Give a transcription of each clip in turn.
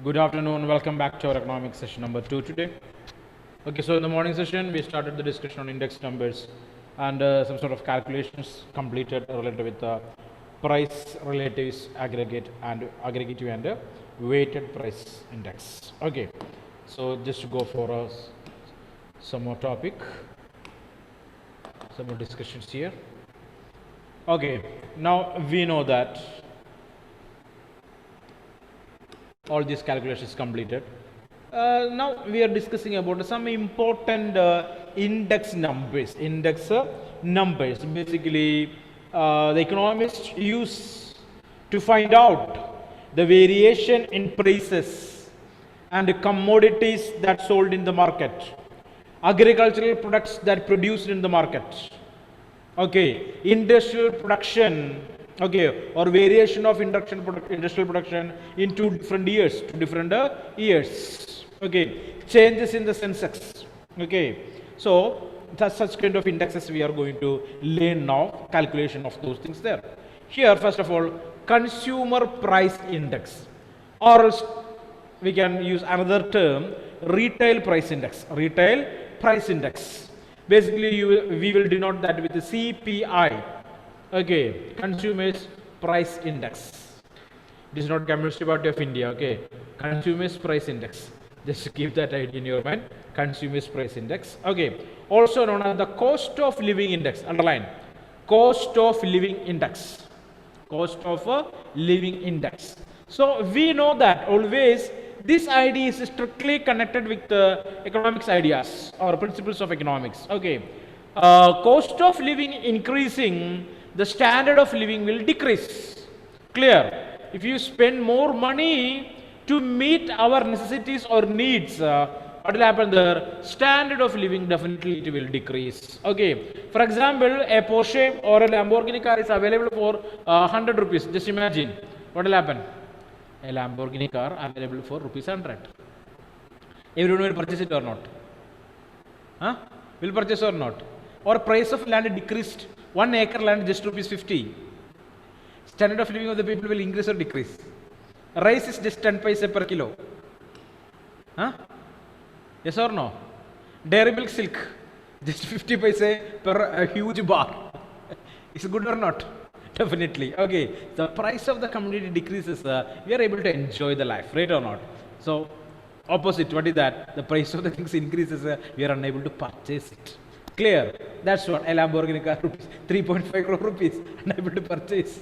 Good afternoon. Welcome back to our economic session number 2 today. Okay, so in the morning session, we started the discussion on index numbers and some sort of calculations completed related with price relatives aggregative and weighted price index. Okay, so just to go for some more topic, some more discussions here. Okay, now we know that all these calculations completed. Now we are discussing about some important index numbers. Basically, the economists use to find out the variation in prices and commodities that sold in the market, agricultural products that produced in the market, okay, industrial production, okay, or variation of industrial production in two different years, okay, changes in the Sensex, okay. So that's such kind of indexes we are going to learn now, calculation of those things there. Here, first of all, consumer price index, or else we can use another term, retail price index. Basically, we will denote that with the CPI, okay, consumers price index. It is not Communist Party of India, okay, consumers price index. Just keep that idea in your mind, consumers price index, okay. Also known as the cost of living index, underline, cost of living index. So we know that always this idea is strictly connected with the economics ideas or principles of economics. Okay, cost of living increasing, the standard of living will decrease. Clear? If you spend more money to meet our necessities or needs, what will happen there? Standard of living definitely it will decrease. Okay. For example, a Porsche or a Lamborghini car is available for 100 rupees. Just imagine what will happen. A Lamborghini car available for rupees 100. Everyone will purchase it or not? Huh? Will purchase or not? Or price of land decreased. 1 acre land just rupees 50. Standard of living of the people will increase or decrease? Rice is just 10 paise per kilo. Huh? Yes or no? Dairy milk silk, just 50 paise per a huge bar. Is good or not? Definitely. Okay. The price of the commodity decreases, we are able to enjoy the life, right or not? So, opposite, what is that? The price of the things increases, we are unable to purchase it. Clear? That's what a Lamborghini car rupees, 3.5 crore rupees, unable to purchase.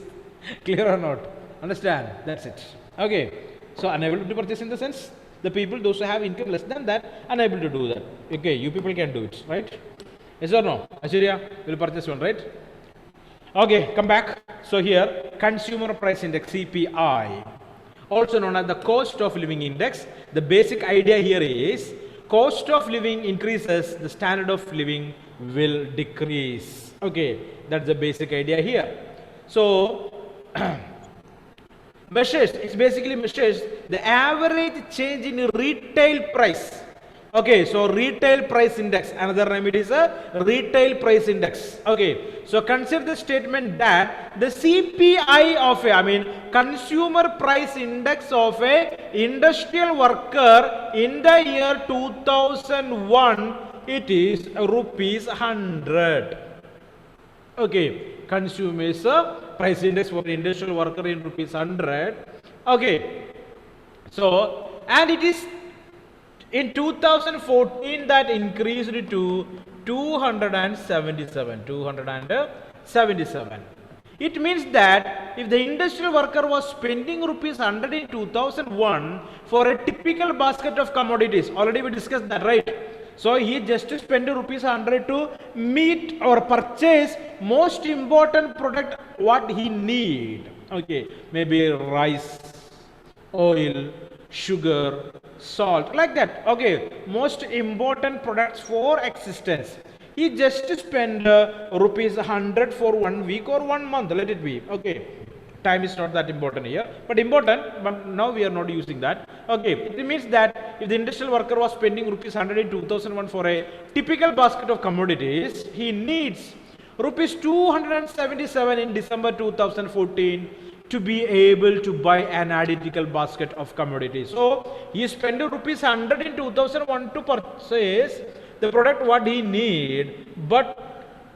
Clear or not? Understand? That's it. Okay. So, unable to purchase in the sense, the people, those who have income less than that, unable to do that. Okay, you people can do it, right? Yes or no? Ashurya will purchase one, right? Okay, come back. So here, consumer price index, CPI, also known as the cost of living index. The basic idea here is, cost of living increases, the standard of living will decrease. Okay, that's the basic idea here. So, it basically measures the average change in retail price. Okay, so retail price index, another name it is a retail price index. Okay, so consider the statement that the CPI of consumer price index of a industrial worker in the year 2001, it is rupees 100. Okay, consumers price index for industrial worker in rupees 100. Okay, so and it is in 2014 that increased to 277. It means that if the industrial worker was spending rupees 100 in 2001 for a typical basket of commodities, already we discussed that, right? So he just spent rupees 100 to meet or purchase most important product what he need. Okay, maybe rice, oil, sugar, salt, like that. Okay, most important products for existence. He just spend rupees 100 for 1 week or 1 month, let it be. Okay, time is not that important here, but important, but now we are not using that. Okay, it means that if the industrial worker was spending rupees 100 in 2001 for a typical basket of commodities, he needs rupees 277 in December 2014 to be able to buy an identical basket of commodities. So he spent rupees 100 in 2001 to purchase the product what he need, but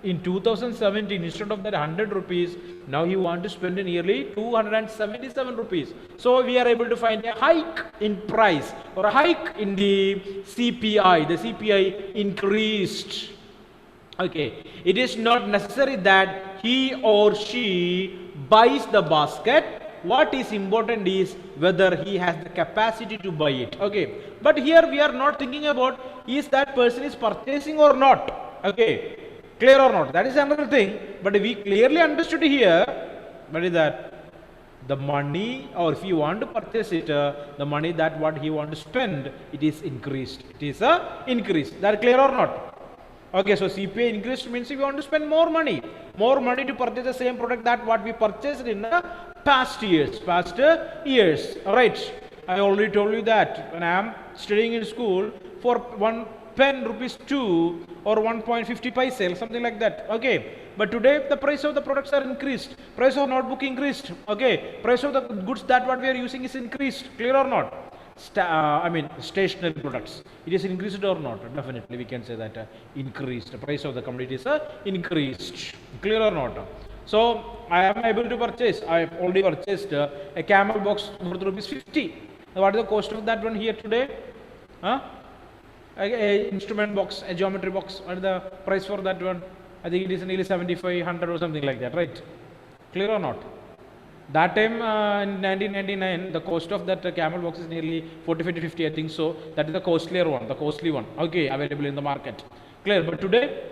in 2017 instead of that 100 rupees, now he want to spend nearly 277 rupees. So we are able to find a hike in price or a hike in the CPI. The CPI increased. Okay, it is not necessary that he or she buys the basket. What is important is whether he has the capacity to buy it. Okay, but here we are not thinking about is that person is purchasing or not. Okay, clear or not, that is another thing. But we clearly understood here, what is that the money, or if you want to purchase it, the money that what he want to spend, it is increased. It is a increase. That clear or not? Okay, so CPI increased means we want to spend more money to purchase the same product that what we purchased in the past years. Alright, I already told you that when I am studying in school, for one pen rupees 2 or 1.50 paise, something like that. Okay, but today the price of the products are increased, price of notebook increased. Okay, price of the goods that what we are using is increased. Clear or not? Stationary products, it is increased or not? Definitely we can say that increased. The price of the commodities are increased. Clear or not? So I am able to purchase, I have already purchased a camel box worth rupees 50. What is the cost of that one here today? A instrument box, a geometry box, what is the price for that one? I think it is nearly 75, 100 or something like that, right? Clear or not? That time in 1999, the cost of that camel box is nearly 45 to 50, I think so. That is the costly one, okay, available in the market. Clear, but today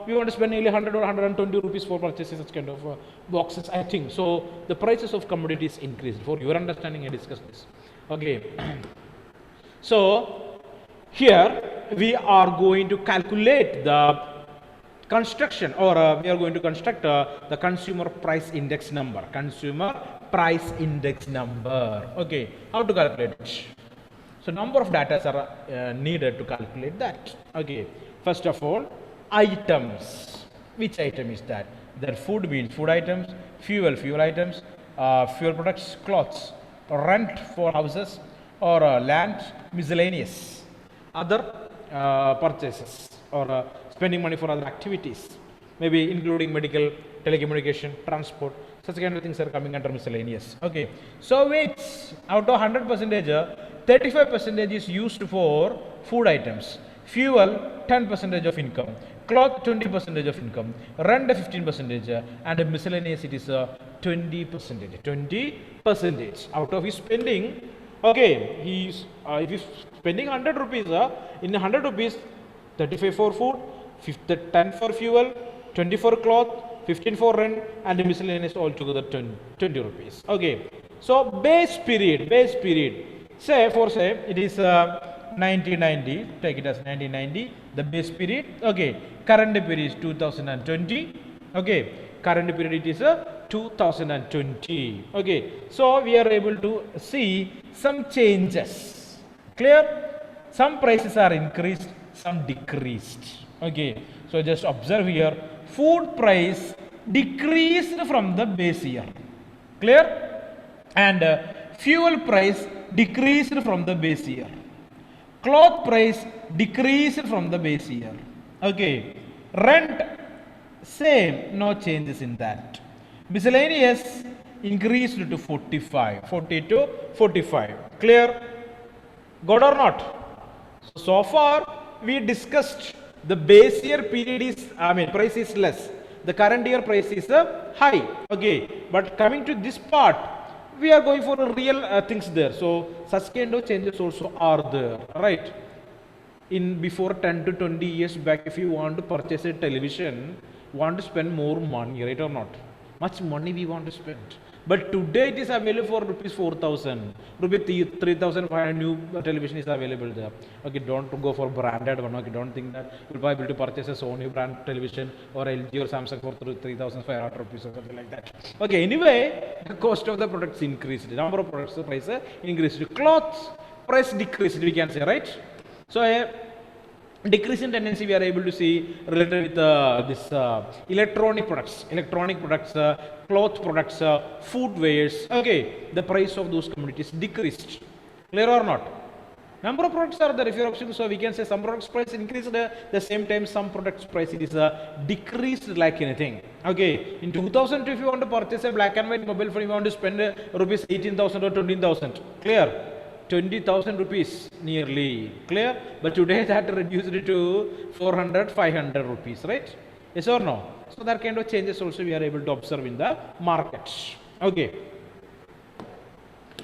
we want to spend nearly 100 or 120 rupees for purchasing such kind of boxes, I think. So the prices of commodities increased. For your understanding, I discussed this. Okay. So here we are going to calculate the construction, or we are going to construct the consumer price index number. Okay, how to calculate it? So number of data are needed to calculate that. Okay, first of all, items. Which item is that? That food means food items, fuel items, fuel products, clothes, rent for houses, or land, miscellaneous, other purchases, or spending money for other activities, maybe including medical, telecommunication, transport, such kind of things are coming under miscellaneous. Okay, so which out of 100%, 35% is used for food items, fuel 10% of income, cloth 20% of income, rent 15%, and miscellaneous it is 20%. Out of his spending, okay, he's if he's spending 100 rupees, in 100 rupees, 35 for food, 10 for fuel, 20 for cloth, 15 for rent, and the miscellaneous altogether 20 rupees. Okay, so base period, say it is 1990, take it as 1990, the base period. Okay, current period is 2020. Okay, current period it is 2020. Okay, so we are able to see some changes. Clear? Some prices are increased, some decreased. Okay, so just observe here, food price decreased from the base year. Clear? And fuel price decreased from the base year. Cloth price decreased from the base year. Okay, rent same, no changes in that. Miscellaneous increased to 40 to 45. Clear? Good or not? So far we discussed the base year period is, price is less. The current year price is high. Okay, but coming to this part, we are going for real things there. So such kind of changes also are there, right? In before 10 to 20 years back, if you want to purchase a television, want to spend more money, right or not? Much money we want to spend. But today it is available for rupees 4,000, rupees 3,500 new television is available there. Okay, don't go for branded one. Okay, don't think that you'll be able to purchase a Sony brand television or LG or Samsung for 3,500 rupees or something like that. Okay, anyway, the cost of the products increased. The number of products, the price increased. Clothes price decreased, we can say, right? So decreasing tendency we are able to see related with this electronic products, cloth products, footwears. Okay, the price of those commodities decreased. Clear or not? Number of products are there if you're observing, so we can say some products price increased, the same time some products price it is decreased like anything. Okay, in 2002 if you want to purchase a black and white mobile phone, you want to spend rupees 18,000 or 20,000. Clear? 20,000 rupees nearly. Clear? But today that reduced to 400, 500 rupees, right? Yes or no? So that kind of changes also we are able to observe in the markets. Okay.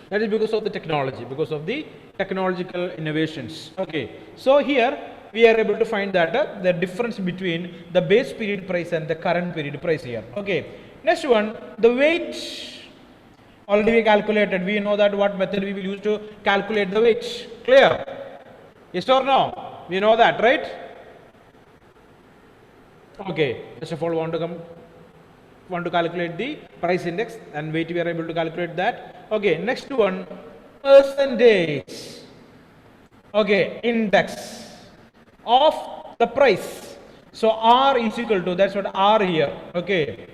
That is because of the technology, because of the technological innovations. Okay. So here we are able to find that the difference between the base period price and the current period price here. Okay. Next one, the weight. Already we calculated. We know that what method we will use to calculate the weight. Clear? Yes or no? We know that, right? Okay. First of all, want to calculate the price index and weight. We are able to calculate that. Okay. Next one, percentage. Okay, index of the price. So R is equal to, that's what R here. Okay,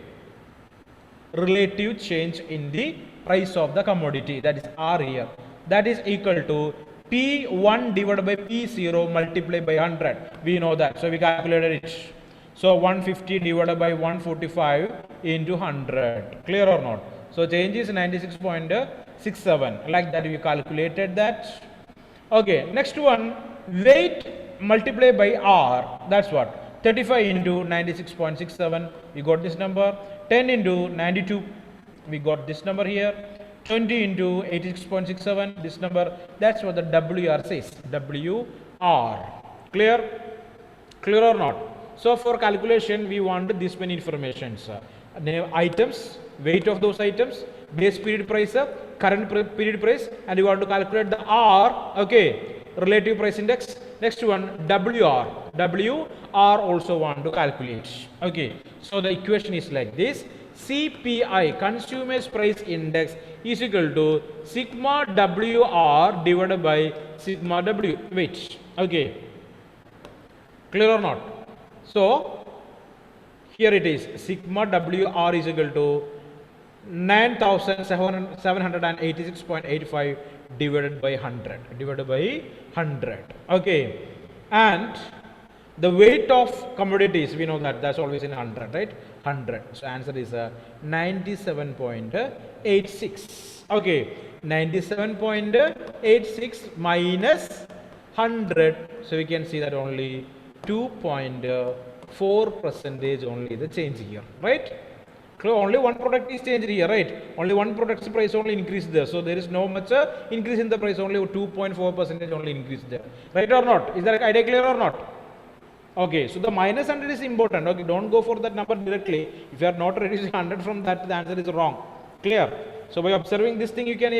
relative change in the price of the commodity, that is R here, that is equal to P1 divided by P0 multiplied by 100. We know that, so we calculated it. So 150 divided by 145 into 100. Clear or not? So change is 96.67. Like that we calculated that. Okay, next one, weight multiplied by R, that's what? 35 into 96.67, we got this number. 10 into 92, we got this number here. 20 into 86.67, this number, that's what the WR says. WR. Clear? Clear or not? So for calculation, we want this many informations. Items, weight of those items, base period price, current period price, and you want to calculate the R, okay, relative price index. Next one, WR. WR also want to calculate. Okay, so the equation is like this. CPI, Consumers Price Index, is equal to sigma WR divided by sigma W, weight. Okay, clear or not? So here it is, sigma WR is equal to 9786.85 divided by 100. Okay, and the weight of commodities, we know that that's always in 100, right? 100. So answer is 97.86. Okay, 97.86 minus 100. So we can see that only 2.4 percentage only the change here, right? Only one product is changed here, right? Only one product's price only increased there. So there is no much increase in the price, only 2.4% only increased there. Right or not? Is that idea clear or not? Okay, so the minus 100 is important. Okay, don't go for that number directly. If you are not reducing 100 from that, the answer is wrong. Clear? So by observing this thing, you are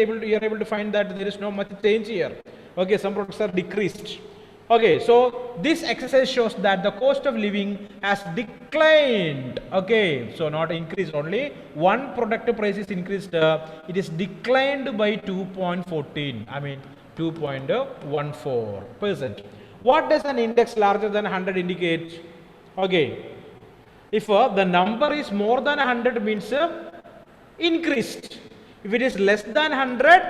able to find that there is no much change here. Okay, some products are decreased. Okay, so this exercise shows that the cost of living has declined. Okay, so not increased, only one product price is increased. It is declined by 2.14. I mean 2.14%. What does an index larger than 100 indicate? Okay, if the number is more than 100 means increased. If it is less than 100,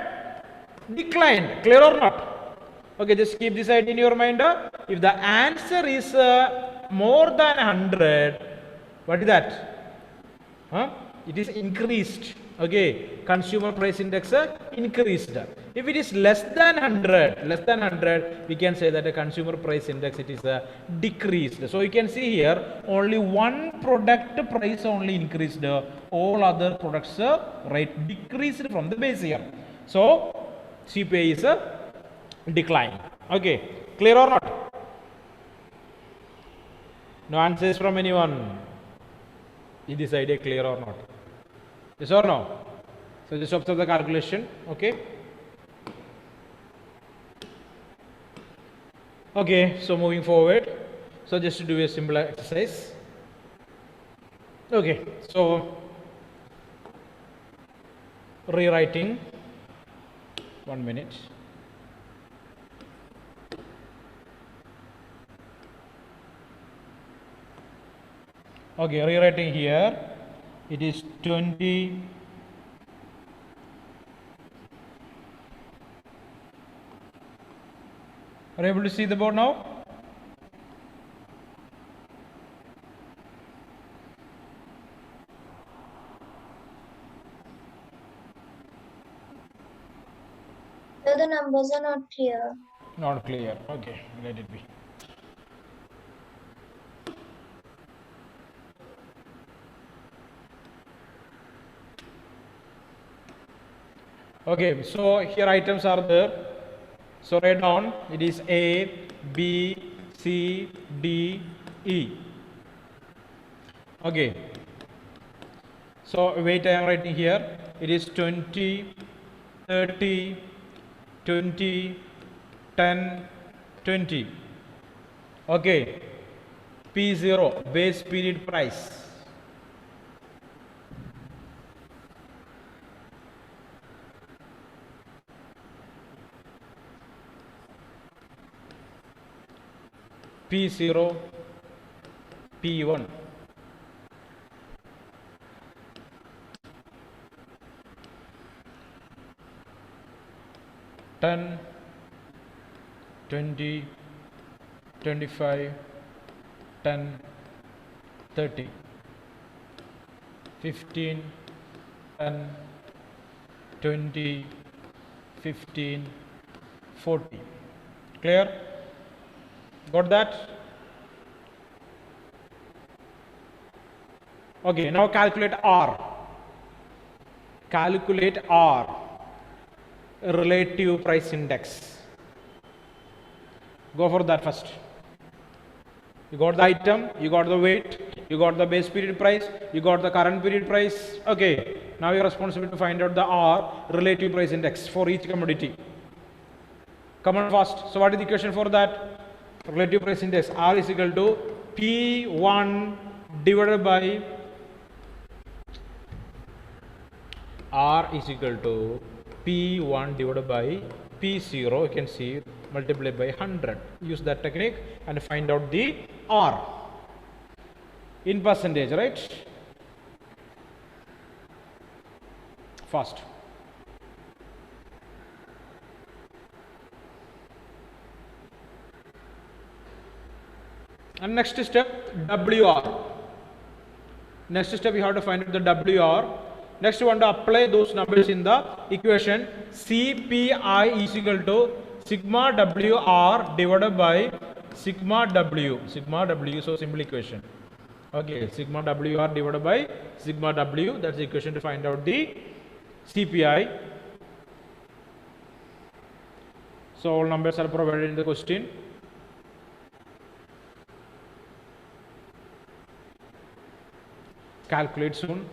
declined. Clear or not? Okay, just keep this idea in your mind. If the answer is more than 100, what is that? It is increased. Okay, consumer price index increased. If it is less than 100, we can say that the consumer price index it is decreased. So you can see here only one product price only increased. All other products rate decreased from the base year. So CPI is decline. Okay, clear or not? No answers from anyone. Is this idea clear or not? Yes or no? So just observe the calculation. Okay. Okay, so moving forward. So just to do a simple exercise. Okay, so rewriting. 1 minute. Okay, rewriting here, it is 20. Are you able to see the board now? So the numbers are not clear. Not clear. Okay, let it be. Okay, so here items are there. So write down, it is A, B, C, D, E. Okay. So wait, I am writing here. It is 20, 30, 20, 10, 20. Okay. P0, base period price. P0, P1. Ten, 20, 25, 10, 30, 15, 10, 20, 15, 40. Clear? Got that? Okay, now calculate R. Calculate R, relative price index. Go for that first. You got the item, you got the weight, you got the base period price, you got the current period price. Okay, now you're responsible to find out the R, relative price index for each commodity. Come on fast. So what is the equation for that? Relative price index, R is equal to P1 divided by R is equal to P1 divided by P0, you can see, multiply by 100. Use that technique and find out the R in percentage, right? Fast. And next step, WR. Next step, you have to find out the WR. Next, you want to apply those numbers in the equation. CPI is equal to sigma WR divided by sigma W. Sigma W, so simple equation. Okay, sigma WR divided by sigma W. That's the equation to find out the CPI. So all numbers are provided in the question. Calculate soon.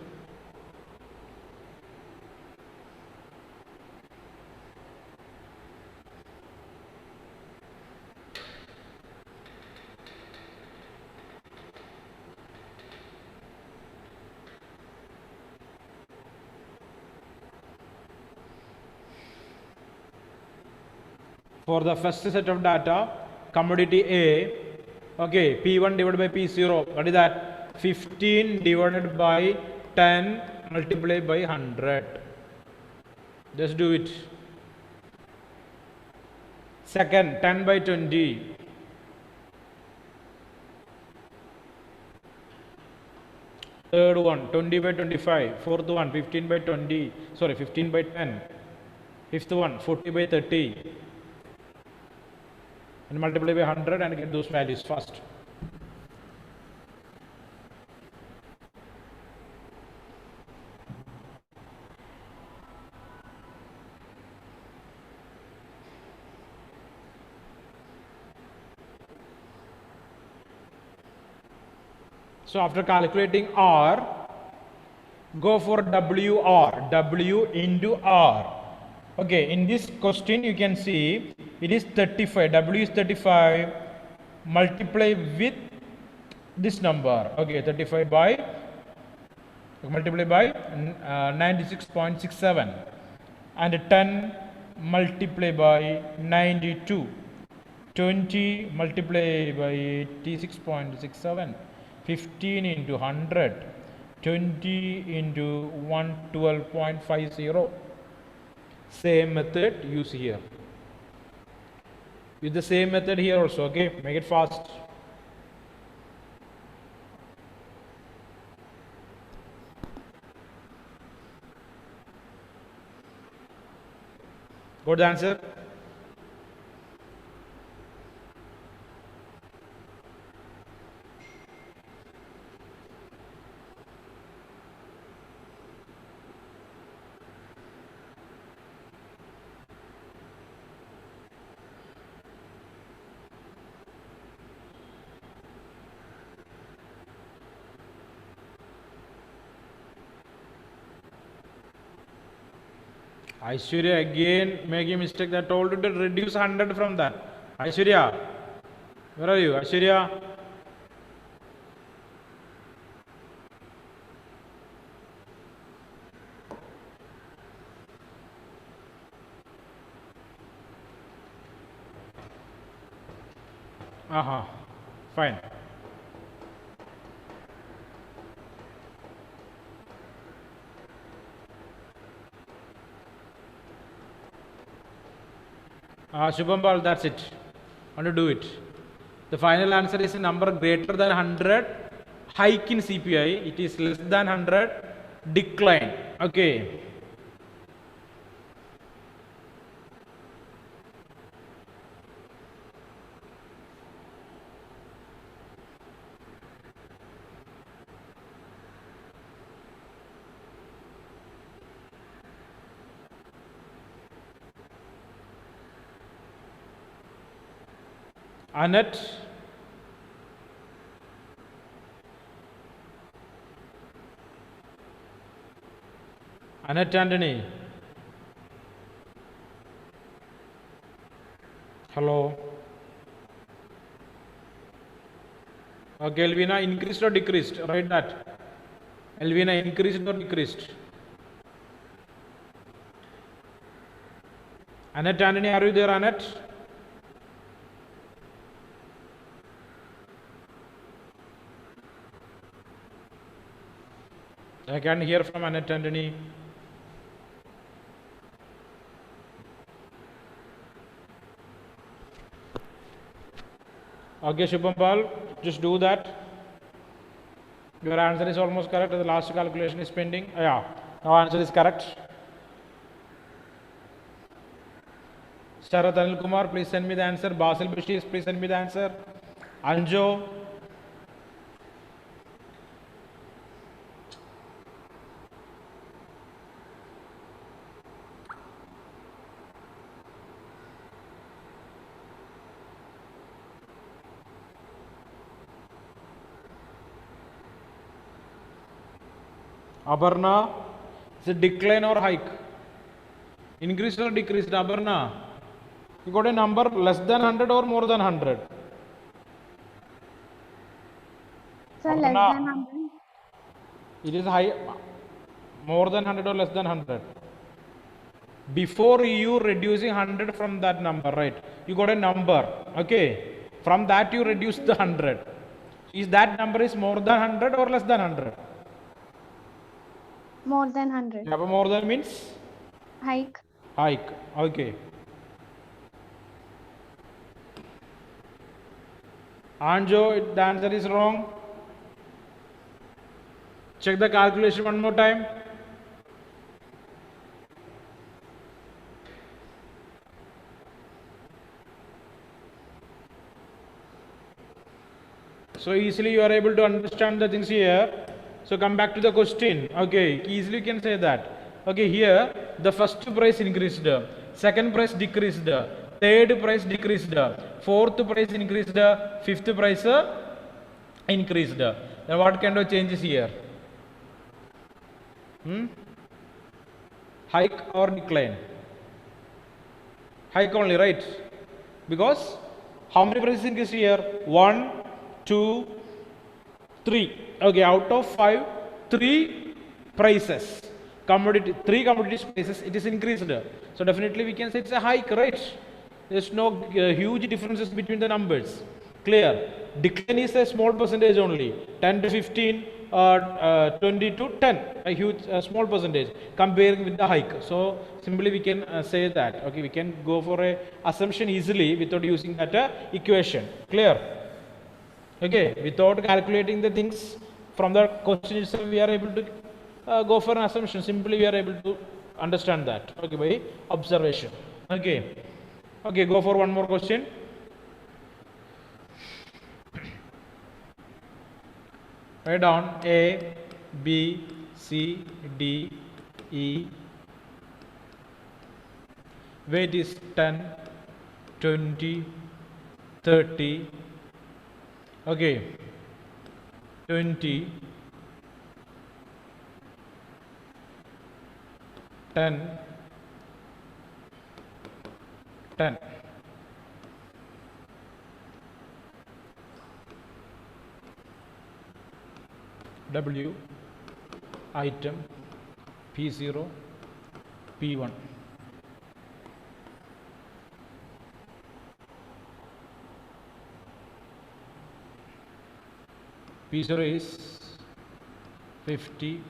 For the first set of data, commodity A, okay, P1 divided by P0, what is that? 15 divided by 10 multiplied by 100. Just do it. Second, 10 by 20. Third one, 20 by 25. Fourth one, 15 by 20. Sorry, 15 by 10. Fifth one, 40 by 30. And multiply by 100 and get those values first. So after calculating R, go for WR, W into R. Okay, in this question you can see it is 35, W is 35, multiply with this number. Okay, 35 by, multiply by 96.67 and 10 multiply by 92. 20 multiply by 86.67 15 into 100, 20 into 112.50. Same method use here. Use the same method here also, okay? Make it fast. Got the answer? Aishwarya again making mistake. That told you to reduce 100 from that. Aishwarya, where are you? Aishwarya? Fine. Shubhambal, that's it. Want to do it. The final answer is a number greater than 100, hike in CPI. It is less than 100, decline. Okay. Annette, Annette Anthony. Hello. Okay, Elvina, increased or decreased? Write that. Elvina, increased or decreased? Annette Anthony, are you there, Annette? I can hear from Annette Anthony. Okay, Shubhampal, just do that. Your answer is almost correct. The last calculation is pending. Yeah, now answer is correct. Sharath Anil Kumar, please send me the answer. Basil Bashir, please send me the answer. Anjo. Aparna, is it decline or hike? Increased or decreased? Aparna, you got a number less than 100 or more than 100? Sir, less Aparna, than 100. it is high, more than 100 or less than 100? Before you reducing 100 from that number, right? You got a number, okay? From that you reduce the 100. Is that number is more than 100 or less than 100? More than 100. Yeah, but more than means? Hike. Hike, okay. Anjo, the answer is wrong. Check the calculation one more time. So easily you are able to understand the things here. So come back to the question. Okay, easily you can say that. Okay, here the first price increased, second price decreased, third price decreased, fourth price increased, fifth price increased. Then what kind of changes here? Hike or decline? Hike only, right? Because how many prices increased here? 1, 2, 3. Okay, out of 5, 3 prices. Commodity, 3 commodities prices, it is increased. So definitely we can say it's a hike, right? There's no huge differences between the numbers. Clear? Decline is a small percentage only, 10 to 15 or 20 to 10, a huge small percentage comparing with the hike. So simply we can say that, okay, we can go for a assumption easily without using that equation. Clear? Okay, without calculating the things from the question itself, we are able to go for an assumption. Simply we are able to understand that, okay, by observation. Okay, okay, go for one more question. Write down A, B, C, D, E. Weight is 10, 20, 30. Okay, 20, 10, 10. W, item, P0, P1. P0 is 50,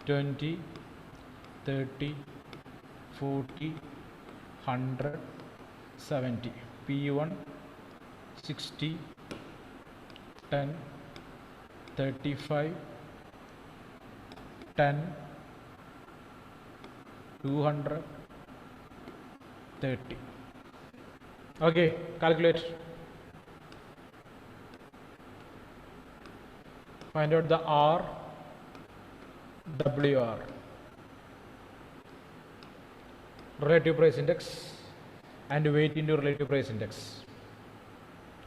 20, 30, 40, 100, 70. P1 60, 10, 35, 10, 200, 30. Okay, calculate. Find out the R, WR. Relative price index and weight into relative price index.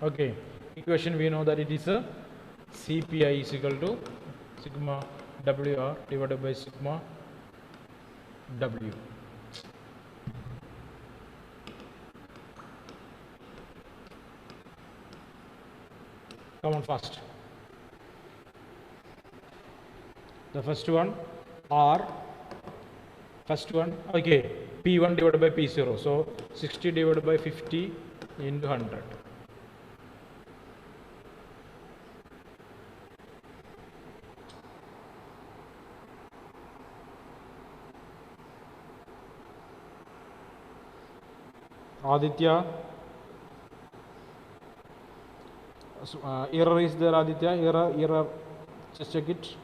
Okay, equation we know that it is a CPI is equal to sigma WR divided by sigma W. Come on fast. The first one R, first one, okay, P1 divided by P0. So 60 divided by 50 into 100. Aditya, error is there, Aditya? Error, just check it.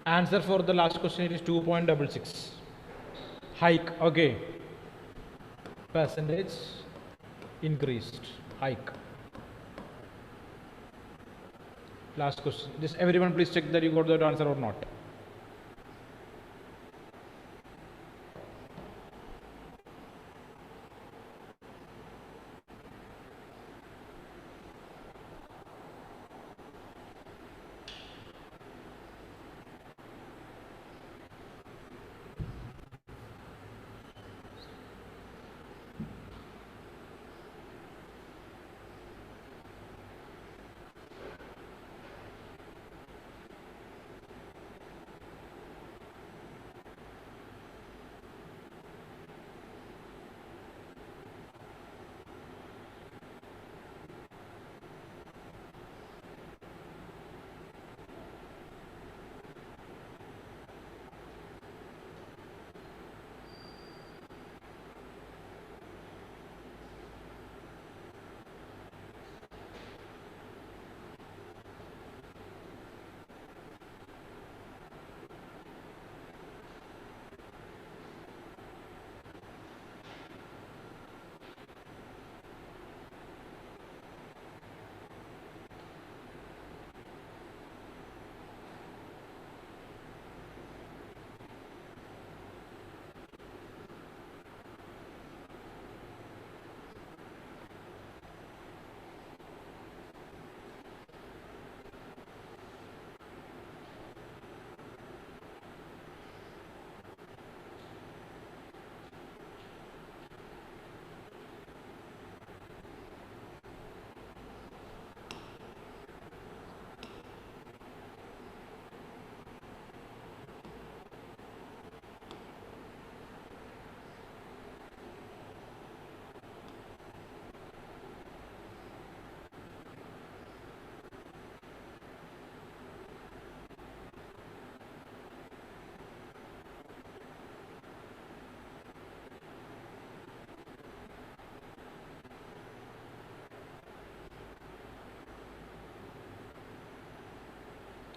Answer for the last question is 2.66. Hike, okay. Percentage increased, hike. Last question. Just everyone please check that you got that answer or not.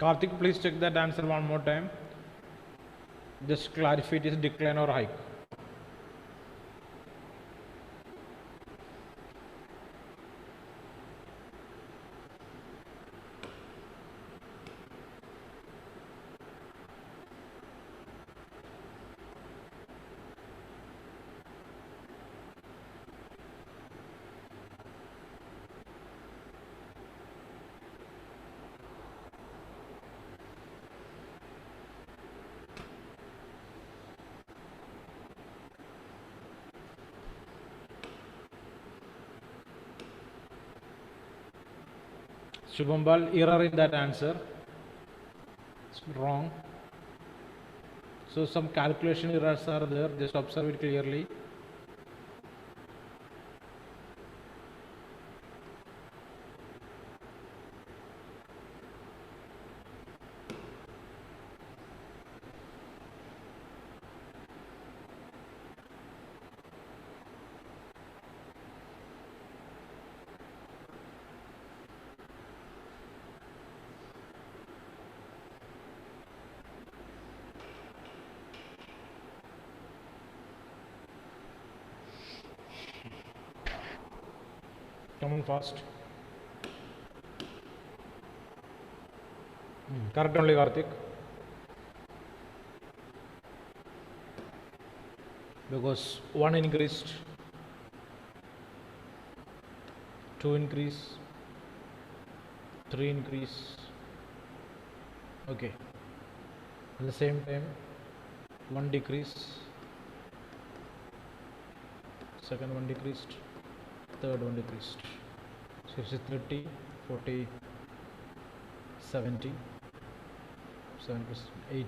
Karthik, please check that answer one more time. Just clarify it is decline or hike. Shubhambal, error in that answer. It's wrong. So some calculation errors are there. Just observe it clearly. Come on fast. Correct only, Karthik. Because 1 increased, 2 increase, 3 increase. Okay. At the same time, 1 decrease, second one decreased, third one decreased. So it's 30, 40, 70, 7%, 80.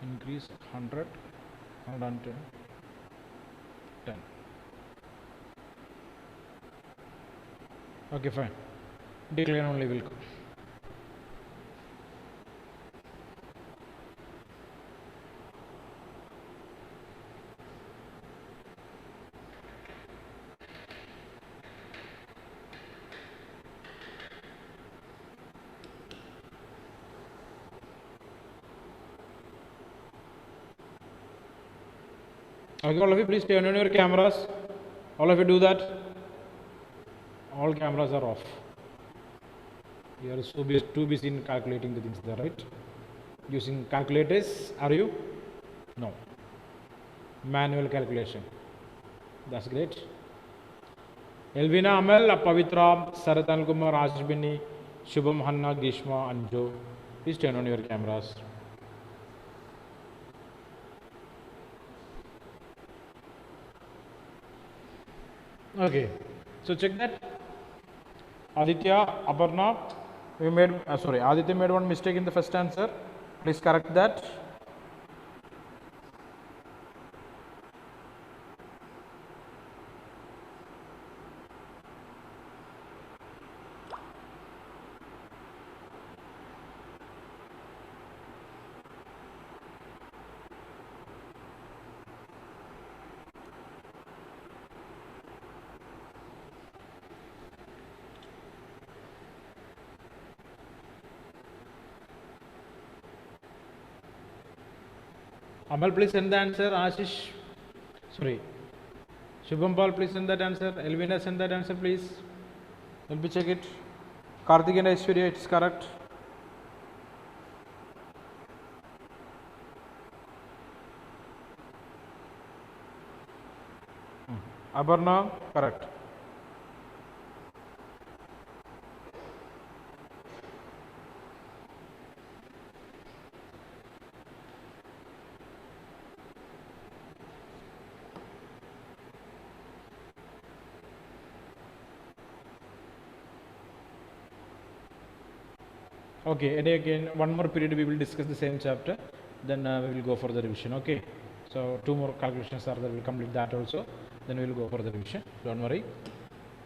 Increase 100, 110, 10. Okay, fine. Decline only will come. Okay, all of you, please turn on your cameras. All of you do that. All cameras are off. You are so busy, too busy in calculating the things there, right? Using calculators, are you? No. Manual calculation. That's great. Elvina, Amal, Pavitra, Saratan Kumar, Ashbini, Shubham, Hanna, Gishma, Anjo. Please turn on your cameras. Okay, so check that. Aditya, Aparna, we made, Aditya made one mistake in the first answer. Please correct that. Amal, please send the answer. Ashish, Shubham Paul, please send that answer. Elvina, send that answer, please. Let me check it. Karthik and Aishwarya, it's correct. Abarna, correct. Okay, and again, one more period we will discuss the same chapter, then we will go for the revision. Okay, so 2 more calculations are there, we will complete that also, then we will go for the revision. Don't worry.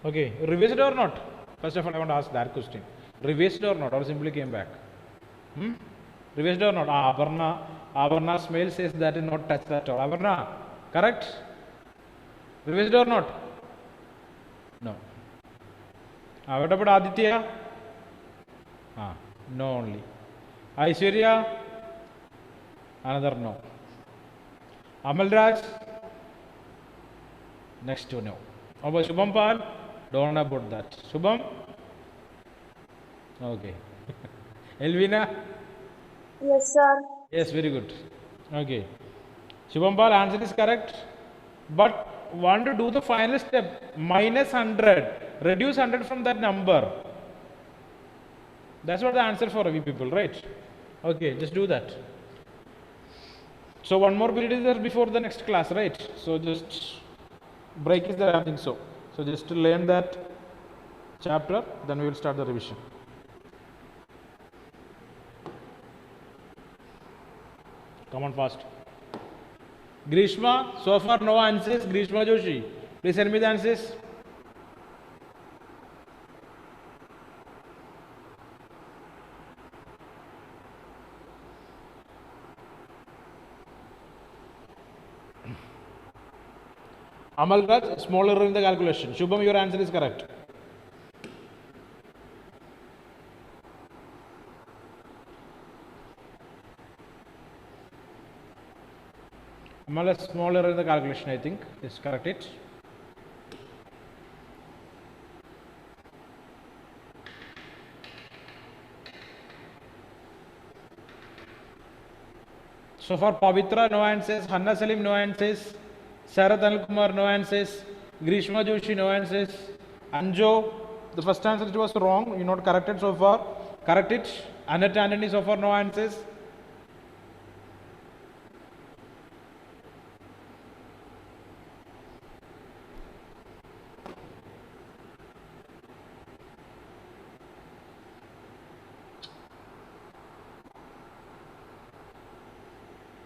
Okay, revised or not? First of all, I want to ask that question. Revised or not, or simply came back? Revised or not? Abarna's mail says that is not touched at all. Abarna, correct? Revised or not? No. What about Aditya? No only. Aishwarya? Another no. Amalraj? Next to no. How about Shubham Pal? Don't know about that. Shubham? Okay. Elvina? Yes, sir. Yes, very good. Okay. Shubham Pal, answer is correct. But want to do the final step. Minus 100. Reduce 100 from that number. That's what the answer for you people, right? Okay, just do that. So one more period is there before the next class, right? So just break is there, I think so. So just to learn that chapter, then we will start the revision. Come on fast. Grishma, so far no answers. Grishma Joshi, please send me the answers. Amal Raj, small error in the calculation. Shubham, your answer is correct. Amal, a small error in the calculation, I think. Let's correct it. So far, Pavitra, no answers. Hanna Salim, no answers. Sarat Anil Kumar, no answers. Grishma Joshi, no answers. Anjo, the first answer it was wrong. You not corrected so far. Correct it. Annette Anthony, so far, no answers.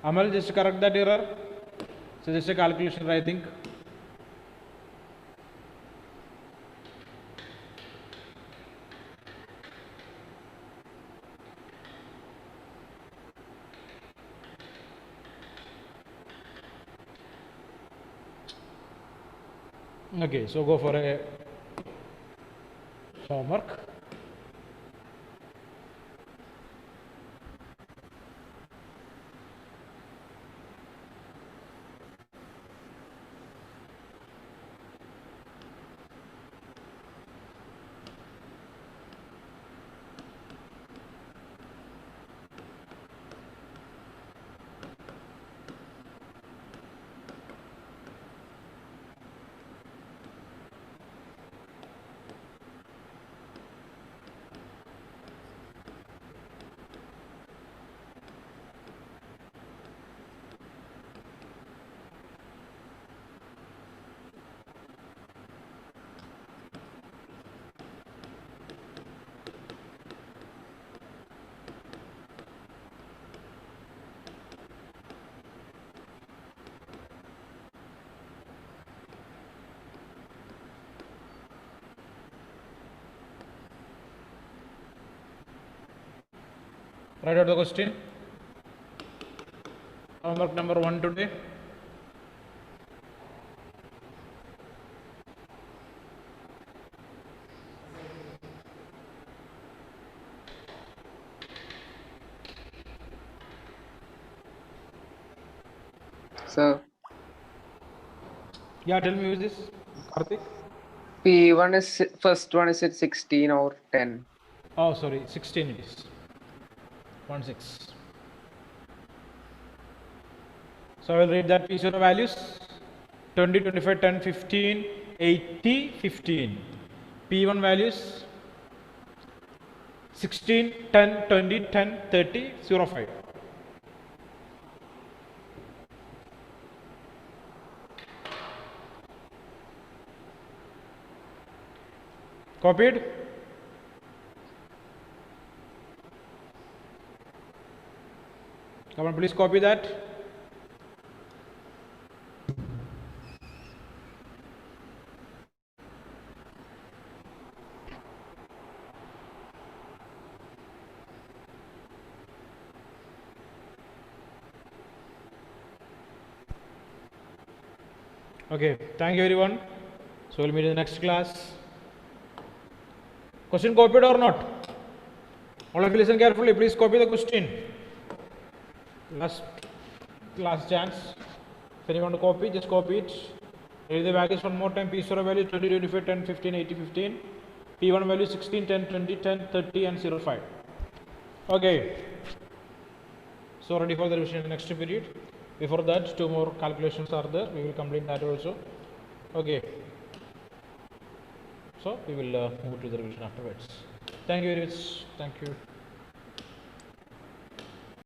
Amal, just correct that error. So just a calculation, I think. Okay, so go for a homework. Write out the question. Homework number 1 today. So Yeah, tell me who is this? Karthik? P1 is first one is at 16 or 10. Oh, sorry, 16 it is. 1 6. So I will read that piece of values 20, 25, 10, 15, 80, 15. P1 values 16, 10, 20, 10, 30, 05. Copied? Come on, please copy that. Okay, thank you everyone. So we'll meet in the next class. Question copied or not? All of you listen carefully. Please copy the question. Last chance. If anyone want to copy, just copy it. Read the values one more time. P0 value 20, 25, 10, 15, 80, 15. P1 value 16, 10, 20, 10, 30 and 05. Okay. So ready for the revision in the next period. Before that, 2 more calculations are there. We will complete that also. Okay. So we will move to the revision afterwards. Thank you very much. Thank you.